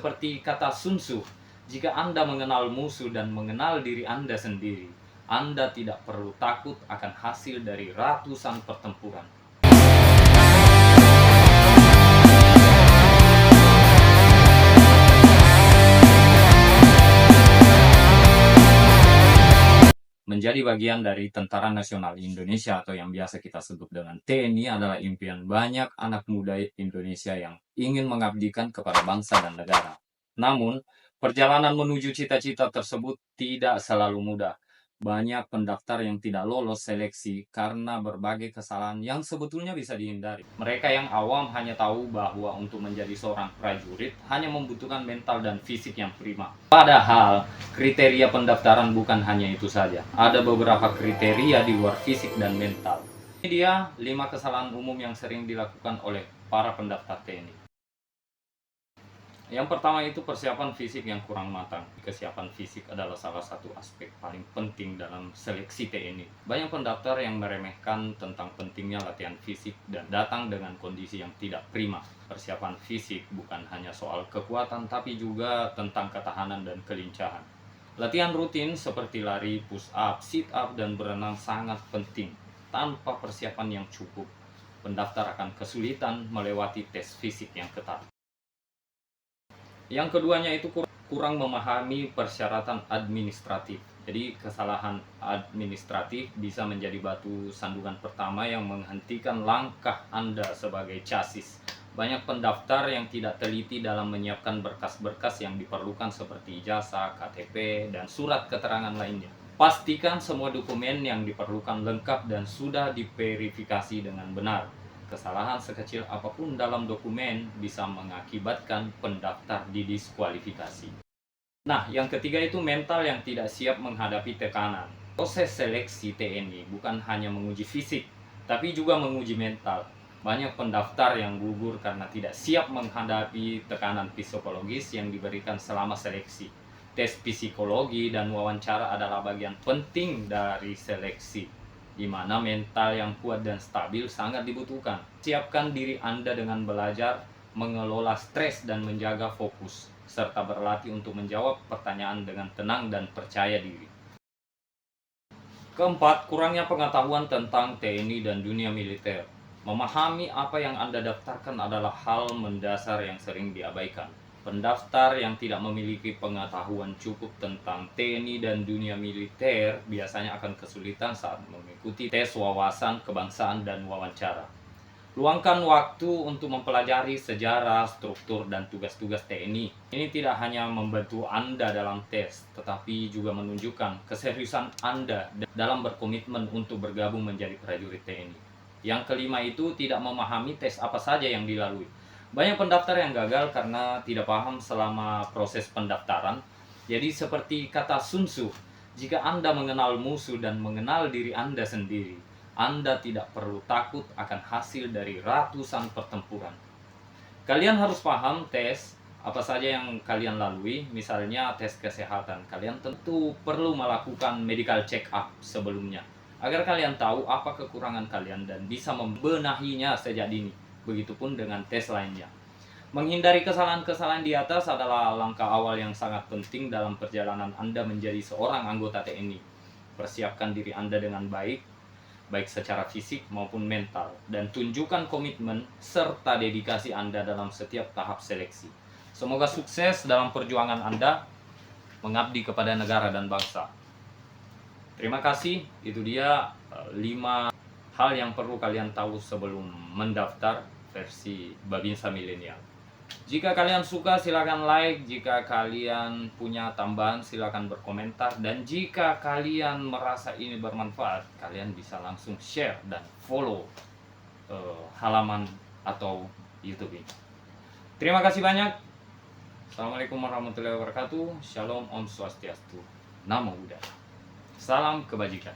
Seperti kata Sun Tzu, jika Anda mengenal musuh dan mengenal diri Anda sendiri, Anda tidak perlu takut akan hasil dari ratusan pertempuran. Menjadi bagian dari Tentara Nasional Indonesia atau yang biasa kita sebut dengan TNI adalah impian banyak anak muda Indonesia yang ingin mengabdikan kepada bangsa dan negara. Namun, perjalanan menuju cita-cita tersebut tidak selalu mudah. Banyak pendaftar yang tidak lolos seleksi karena berbagai kesalahan yang sebetulnya bisa dihindari. Mereka yang awam hanya tahu bahwa untuk menjadi seorang prajurit hanya membutuhkan mental dan fisik yang prima. Padahal, kriteria pendaftaran bukan hanya itu saja. Ada beberapa kriteria di luar fisik dan mental. Ini dia 5 kesalahan umum yang sering dilakukan oleh para pendaftar TNI. Yang pertama itu persiapan fisik yang kurang matang. Kesiapan fisik adalah salah satu aspek paling penting dalam seleksi TNI. Banyak pendaftar yang meremehkan tentang pentingnya latihan fisik dan datang dengan kondisi yang tidak prima. Persiapan fisik bukan hanya soal kekuatan, tapi juga tentang ketahanan dan kelincahan. Latihan rutin seperti lari, push up, sit up, dan berenang sangat penting. Tanpa persiapan yang cukup, pendaftar akan kesulitan melewati tes fisik yang ketat. Yang keduanya itu kurang memahami persyaratan administratif. Jadi kesalahan administratif bisa menjadi batu sandungan pertama yang menghentikan langkah Anda sebagai chassis. Banyak pendaftar yang tidak teliti dalam menyiapkan berkas-berkas yang diperlukan seperti ijazah, KTP, dan surat keterangan lainnya. Pastikan semua dokumen yang diperlukan lengkap dan sudah diverifikasi dengan benar. Kesalahan sekecil apapun dalam dokumen bisa mengakibatkan pendaftar didiskualifikasi. Nah, yang ketiga itu mental yang tidak siap menghadapi tekanan. Proses seleksi TNI bukan hanya menguji fisik, tapi juga menguji mental. Banyak pendaftar yang gugur karena tidak siap menghadapi tekanan psikologis yang diberikan selama seleksi. Tes psikologi dan wawancara adalah bagian penting dari seleksi, di mana mental yang kuat dan stabil sangat dibutuhkan. Siapkan diri Anda dengan belajar, mengelola stres dan menjaga fokus, serta berlatih untuk menjawab pertanyaan dengan tenang dan percaya diri. Keempat, kurangnya pengetahuan tentang TNI dan dunia militer. Memahami apa yang Anda daftarkan adalah hal mendasar yang sering diabaikan. Pendaftar yang tidak memiliki pengetahuan cukup tentang TNI dan dunia militer biasanya akan kesulitan saat mengikuti tes wawasan kebangsaan dan wawancara. Luangkan waktu untuk mempelajari sejarah, struktur, dan tugas-tugas TNI. Ini tidak hanya membantu Anda dalam tes, tetapi juga menunjukkan keseriusan Anda dalam berkomitmen untuk bergabung menjadi prajurit TNI. Yang kelima itu tidak memahami tes apa saja yang dilalui. Banyak pendaftar yang gagal karena tidak paham selama proses pendaftaran. Jadi seperti kata Sun Tzu, jika Anda mengenal musuh dan mengenal diri Anda sendiri, Anda tidak perlu takut akan hasil dari ratusan pertempuran. Kalian harus paham tes apa saja yang kalian lalui. Misalnya tes kesehatan, kalian tentu perlu melakukan medical check up sebelumnya, agar kalian tahu apa kekurangan kalian dan bisa membenahinya sejak dini. Begitupun dengan tes lainnya. Menghindari kesalahan-kesalahan di atas adalah langkah awal yang sangat penting dalam perjalanan Anda menjadi seorang anggota TNI. Persiapkan diri Anda dengan baik secara fisik maupun mental, dan tunjukkan komitmen serta dedikasi Anda dalam setiap tahap seleksi. Semoga sukses dalam perjuangan Anda mengabdi kepada negara dan bangsa. Terima kasih, itu dia 5 hal yang perlu kalian tahu sebelum mendaftar versi Babinsa Milenial. Jika kalian suka silakan like, jika kalian punya tambahan silakan berkomentar, dan jika kalian merasa ini bermanfaat, kalian bisa langsung share dan follow halaman atau YouTube ini. Terima kasih banyak. Assalamualaikum warahmatullahi wabarakatuh. Shalom, Om Swastiastu, Namo Buddhaya. Salam kebajikan.